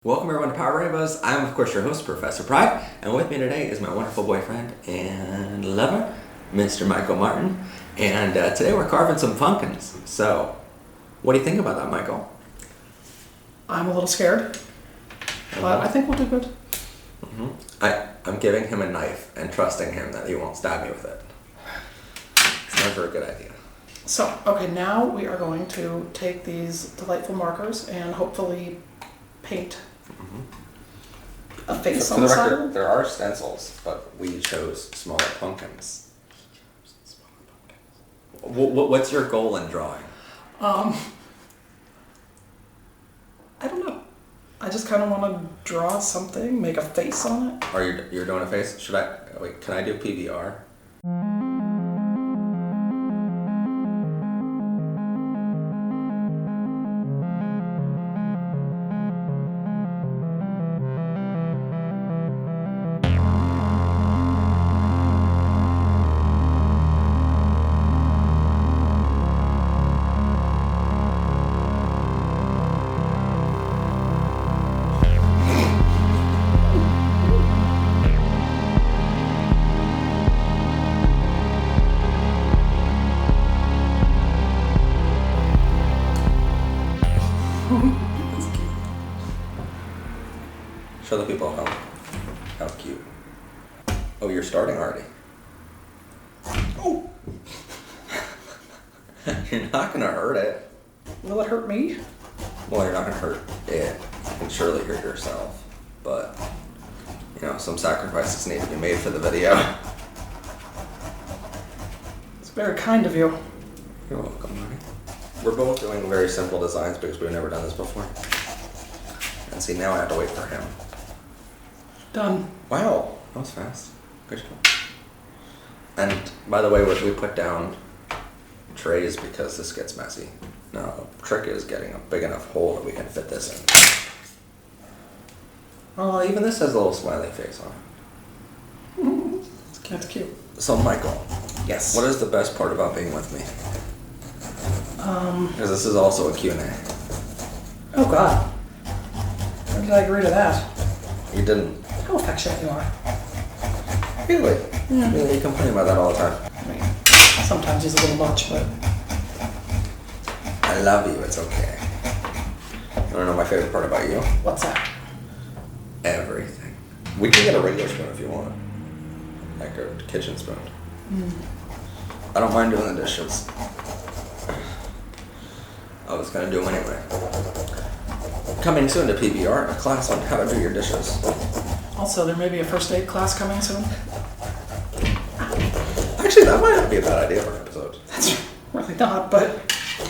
Welcome everyone to Power Rainbows. I'm of course your host, Professor Pride, and with me today is my wonderful boyfriend and lover, Mr. Michael Martin. And today we're carving some pumpkins. So, what do you think about that, Michael? I'm a little scared, but I think we'll do good. I'm giving him a knife and trusting him that he won't stab me with it. It's never a good idea. So, okay, now we are going to take these delightful markers and hopefully paint a face For on the the side. record, there are stencils, but we chose smaller pumpkins. What's your goal in drawing? I don't know. I just kind of want to draw something, make a face on it. Are you're doing a face? Should I wait? Can I do PBR? Show the people how cute. Oh, you're starting already. Oh, You're not gonna hurt it. will it hurt me? Well, you're not gonna hurt it. You can surely hurt yourself, but some sacrifices need to be made for the video. It's very kind of you. You're welcome, honey. We're both doing very simple designs because we've never done this before. And see, now I have to wait for him. Done. Wow, that was fast. Good job. And by the way, we put down trays because this gets messy. Now, the trick is getting a big enough hole that we can fit this in. Oh, even this has a little smiley face on it. That's cute. So, Michael, Yes. what is the best part about being with me? Because this is also a Q&A. Oh God. When did I agree to that? You didn't. How affectionate you are. Really? Yeah. Really, you complain about that all the time. I mean, sometimes he's a little much, but I love you, it's okay. You wanna know my favorite part about you? what's that? Everything. We can get a regular spoon if you want. Like a kitchen spoon. I don't mind doing the dishes. I was gonna do them anyway. Coming soon to PBR, a class on how to do your dishes. Also, there may be a first aid class coming soon. Actually, that might not be a bad idea for an episode. That's really not, but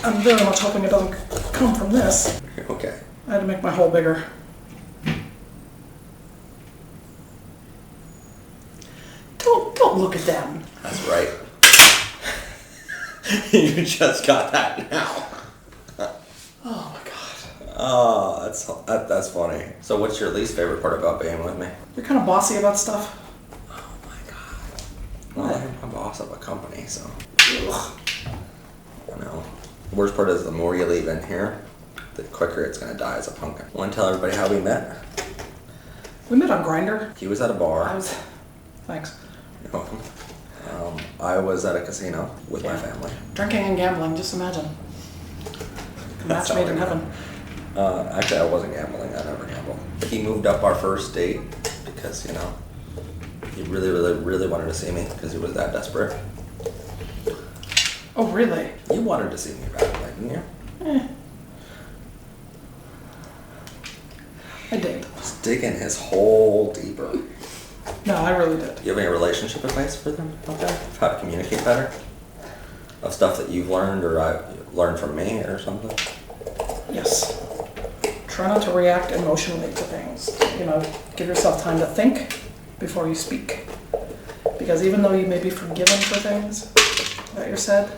I'm very much hoping it doesn't come from this. Okay. I had to make my hole bigger. Don't look at them. That's right. You just got that now. Oh my God. Oh, that's funny. So what's your least favorite part about being with me? You're kind of bossy about stuff. Oh my god. Well, I'm a boss of a company, so. Ugh. The worst part is the more you leave in here, the quicker it's gonna die as a pumpkin. Want to tell everybody how we met? We met on Grindr. He was at a bar. Thanks. You're welcome. I was at a casino with my Yeah. family. Drinking and gambling, just imagine. A match That's made all in I heaven. Actually, I wasn't gambling. I never gamble. He moved up our first date because, he really, really, really wanted to see me because he was that desperate. Oh, really? You wanted to see me badly, didn't you? Eh. I did. Just digging his hole deeper. No, I really did. Do you have any relationship advice for them out there? Of how to communicate better? Of stuff that you've learned or I learned from me or something? Yes. Try not to react emotionally to things. Give yourself time to think before you speak. Because even though you may be forgiven for things that you're said,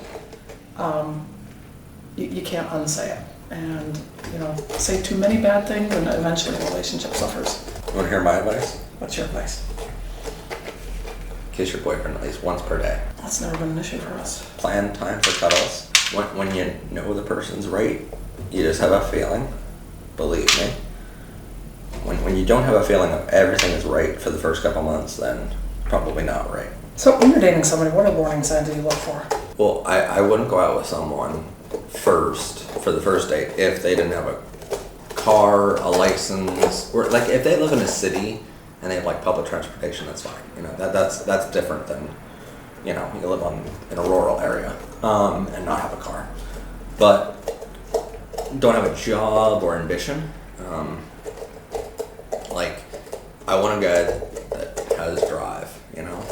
you can't unsay it. And, say too many bad things and eventually the relationship suffers. You want to hear my advice? What's your advice? Kiss your boyfriend at least once per day. That's never been an issue for us. Plan time for cuddles. When you know the person's right, you just have a feeling, believe me, when you don't have a feeling of everything is right for the first couple months, then probably not right. So when you're dating somebody, what are warning signs that you look for? Well, I wouldn't go out with someone first for the first date if they didn't have a car, a license, or like if they live in a city and they have like public transportation, that's fine. You know, that's different than, you know, you live in a rural area and not have a car, but don't have a job or ambition. Like, I want a guy that has drive, you know,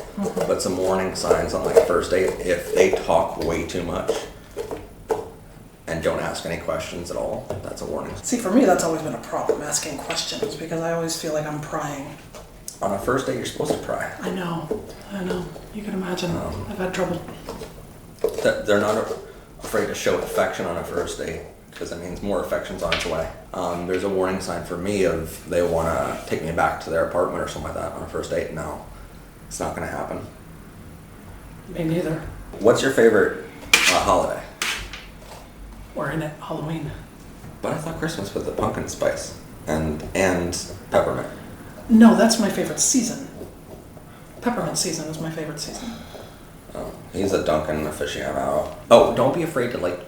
but some warning signs on like a first date: if they talk way too much and don't ask any questions at all, that's a warning. See, for me, that's always been a problem, asking questions, because I always feel like I'm prying. On a first date, you're supposed to pry. I know. You can imagine. I've had trouble. They're not afraid to show affection on a first date, because it means more affection's on its way. There's a warning sign for me of they want to take me back to their apartment or something like that on a first date. No, it's not going to happen. Me neither. What's your favorite holiday? We're in it, Halloween. But I thought Christmas was the pumpkin spice and peppermint. No, that's my favorite season. Peppermint season is my favorite season. Oh, he's a Dunkin' aficionado. Oh, don't be afraid to like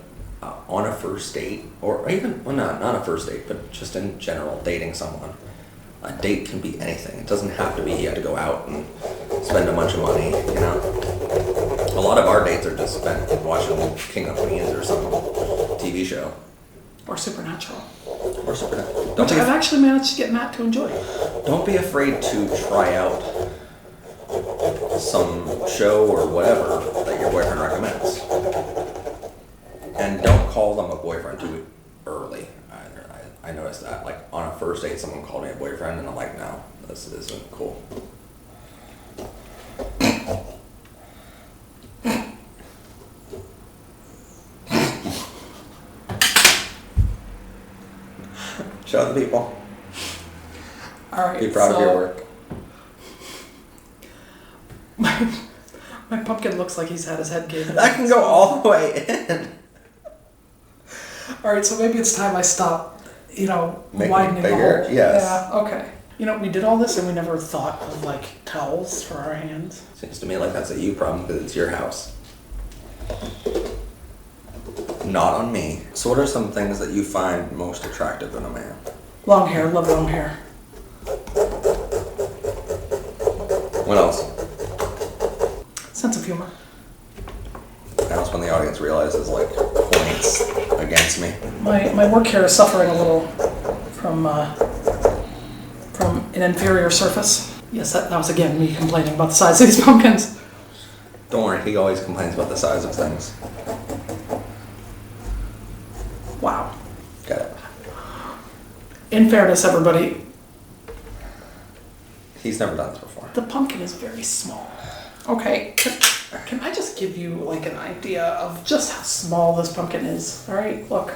on a first date, or even, well, not a first date, but just in general, dating someone. A date can be anything. It doesn't have to be you have to go out and spend a bunch of money, you know. A lot of our dates are just spent watching King of Queens or some TV show. Or Supernatural. Or something. Which I've actually managed to get Matt to enjoy. Don't be afraid to try out some show or whatever that your boyfriend recommends. And don't call them a boyfriend too early. I noticed that. Like on a first date, someone called me a boyfriend, and I'm like, no, this isn't cool. Show the people. All right. Be proud of your work. My pumpkin looks like he's had his head caved in. That can go all the way in. All right, so maybe it's time I stop, Making widening the bigger, hole. yes. Yeah, okay. We did all this and we never thought of like towels for our hands. Seems to me like that's a you problem because it's your house. Not on me. So what are some things that you find most attractive in a man? Long hair, love long hair. What else? Sense of humor. That's when the audience realizes like points against me. My work here is suffering a little from an inferior surface. Yes, that was again me complaining about the size of these pumpkins. Don't worry, he always complains about the size of things. Wow. Got it. In fairness, everybody, He's never done this before. the pumpkin is very small. Okay, can I just give you like an idea of just how small this pumpkin is? All right, look.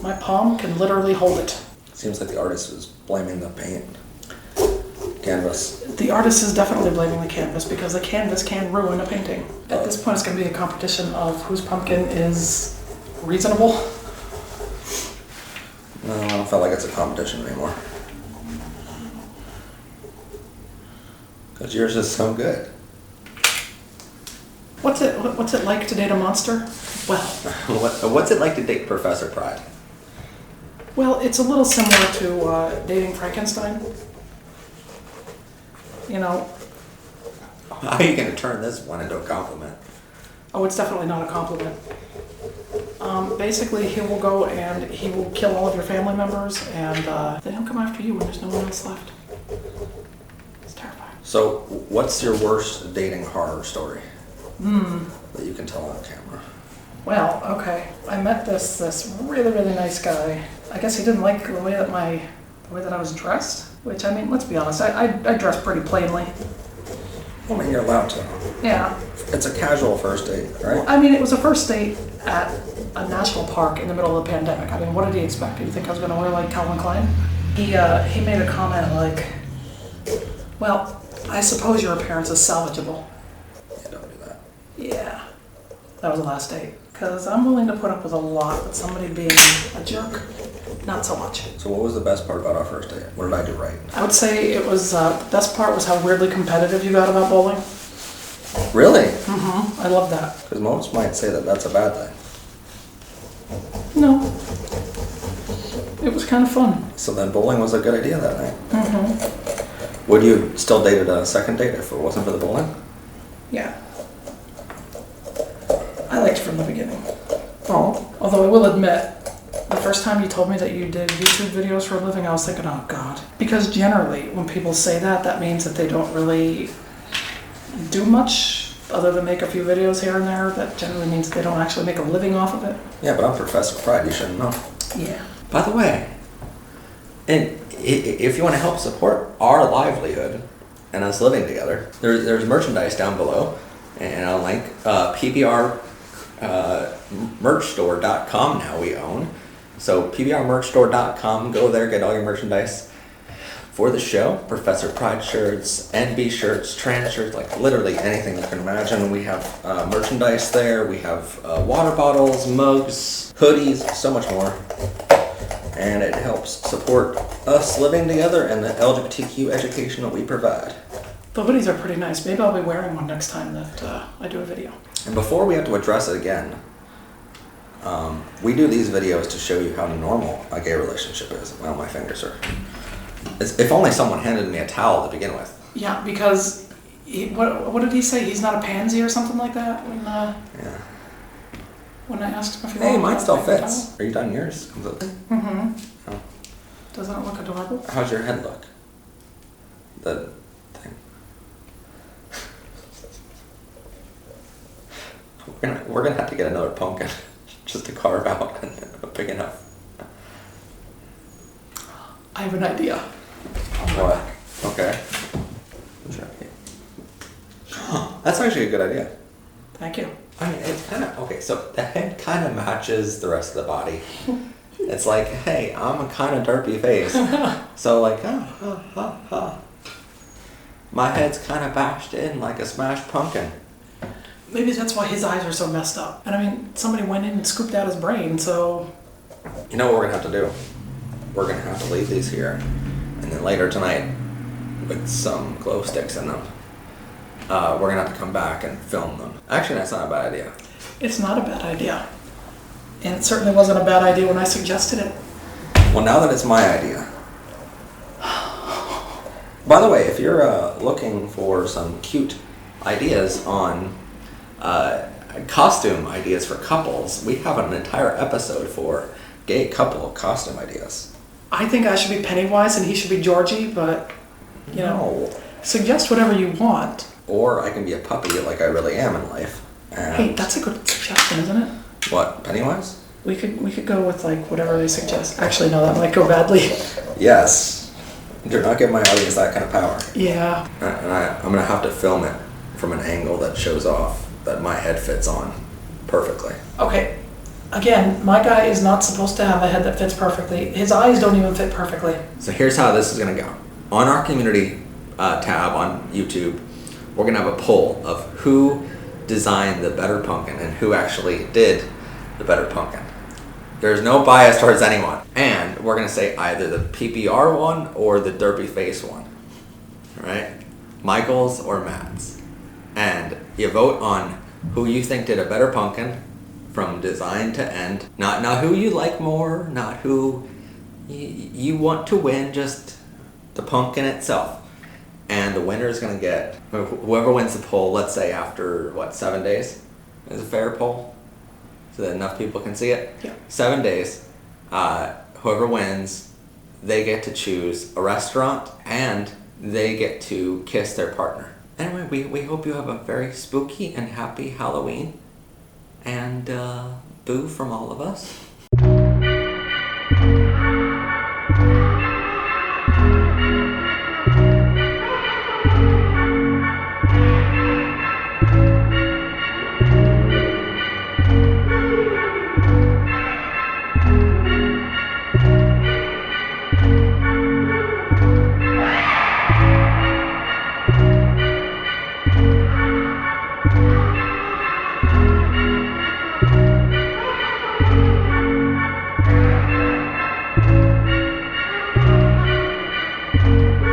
My palm can literally hold it. Seems like the artist was blaming the paint. Canvas. The artist is definitely blaming the canvas because the canvas can ruin a painting. At this point, it's going to be a competition of whose pumpkin is reasonable. No, I don't feel like it's a competition anymore. Because yours is so good. What's it like to date a monster? Well, What's it like to date Professor Pride? it's a little similar to dating Frankenstein. How are you going to turn this one into a compliment? Oh, it's definitely not a compliment. Basically, he will go and he will kill all of your family members, and then he'll come after you when there's no one else left. It's terrifying. So, what's your worst dating horror story? That you can tell on camera. Well, okay. I met this really, really nice guy. I guess he didn't like the way that I was dressed. Which, I mean, let's be honest, I dress pretty plainly. Well, I mean, you're allowed to. Yeah. It's a casual first date, right? I mean, it was a first date at a national park in the middle of the pandemic. I mean, what did he expect? Did you think I was going to wear like Calvin Klein? He made a comment like, well, I suppose your appearance is salvageable. Yeah, don't do that. Yeah. That was the last date. Because I'm willing to put up with a lot, but somebody being a jerk, not so much. So what was the best part about our first date? What did I do right? I would say it was, the best part was how weirdly competitive you got about bowling. Really? I love that. Because most might say that that's a bad thing. No. It was kind of fun. So then bowling was a good idea that night. Would you still dated a second date if it wasn't for the bowling? Yeah. I liked you from the beginning. Oh. Although I will admit, the first time you told me that you did YouTube videos for a living, I was thinking, oh God. Because generally, when people say that, that means that they don't really do much other than make a few videos here and there. That generally means they don't actually make a living off of it. Yeah, but I'm Professor Pride, you shouldn't know. Yeah. By the way, and if you want to help support our livelihood and us living together, there's merchandise down below, and I'll link PBRmerchstore.com now we own. So PBRmerchstore.com, go there, get all your merchandise for the show. Professor Pride shirts, NB shirts, trans shirts, like literally anything you can imagine. We have merchandise there. We have water bottles, mugs, hoodies, so much more. And it helps support us living together and the LGBTQ education that we provide. The hoodies are pretty nice. Maybe I'll be wearing one next time that I do a video. And before we have to address it again, we do these videos to show you how normal a gay relationship is. Well, my fingers are... If only someone handed me a towel to begin with. Yeah, because what did he say? He's not a pansy or something like that? Yeah. When I asked him if he Hey, wanted mine to still take the fits. towel. Are you done yours completely? Oh. Doesn't it look adorable? How's your head look? The thing. We're gonna have to get another pumpkin just to carve out big enough. I have an idea. What? Okay. That's actually a good idea. Thank you. I mean, it's kind of, okay, so the head kind of matches the rest of the body. It's like, hey, I'm a kind of derpy face. So like, my head's kind of bashed in like a smashed pumpkin. Maybe that's why his eyes are so messed up. And I mean, somebody went in and scooped out his brain, so... You know what we're going to have to do? We're going to have to leave these here. And then later tonight, with some glow sticks in them, we're going to have to come back and film them. Actually, that's not a bad idea. It's not a bad idea. And it certainly wasn't a bad idea when I suggested it. Well, now that it's my idea. By the way, if you're looking for some cute ideas on costume ideas for couples, we have an entire episode for gay couple costume ideas. I think I should be Pennywise and he should be Georgie, but, you know, suggest whatever you want. Or I can be a puppy like I really am in life. And Hey, that's a good suggestion, isn't it? what, Pennywise? We could go with like whatever they suggest. Actually, no, that might go badly. Yes. Do not give my audience that kind of power. Yeah. And I'm going to have to film it from an angle that shows off that my head fits on perfectly. Okay. Again, my guy is not supposed to have a head that fits perfectly. His eyes don't even fit perfectly. So here's how this is going to go. On our community tab on YouTube, we're going to have a poll of who designed the better pumpkin and who actually did the better pumpkin. There's no bias towards anyone. And we're going to say either the PPR one or the derpy face one. All right? Michael's or Matt's. And you vote on who you think did a better pumpkin from design to end. Not who you like more, not who you want to win, just the pumpkin itself. And the winner is going to get, whoever wins the poll, let's say after, 7 days? Is a fair poll? So that enough people can see it? Yeah. 7 days. Whoever wins, they get to choose a restaurant and they get to kiss their partner. Anyway, we hope you have a very spooky and happy Halloween. And boo from all of us. Bye.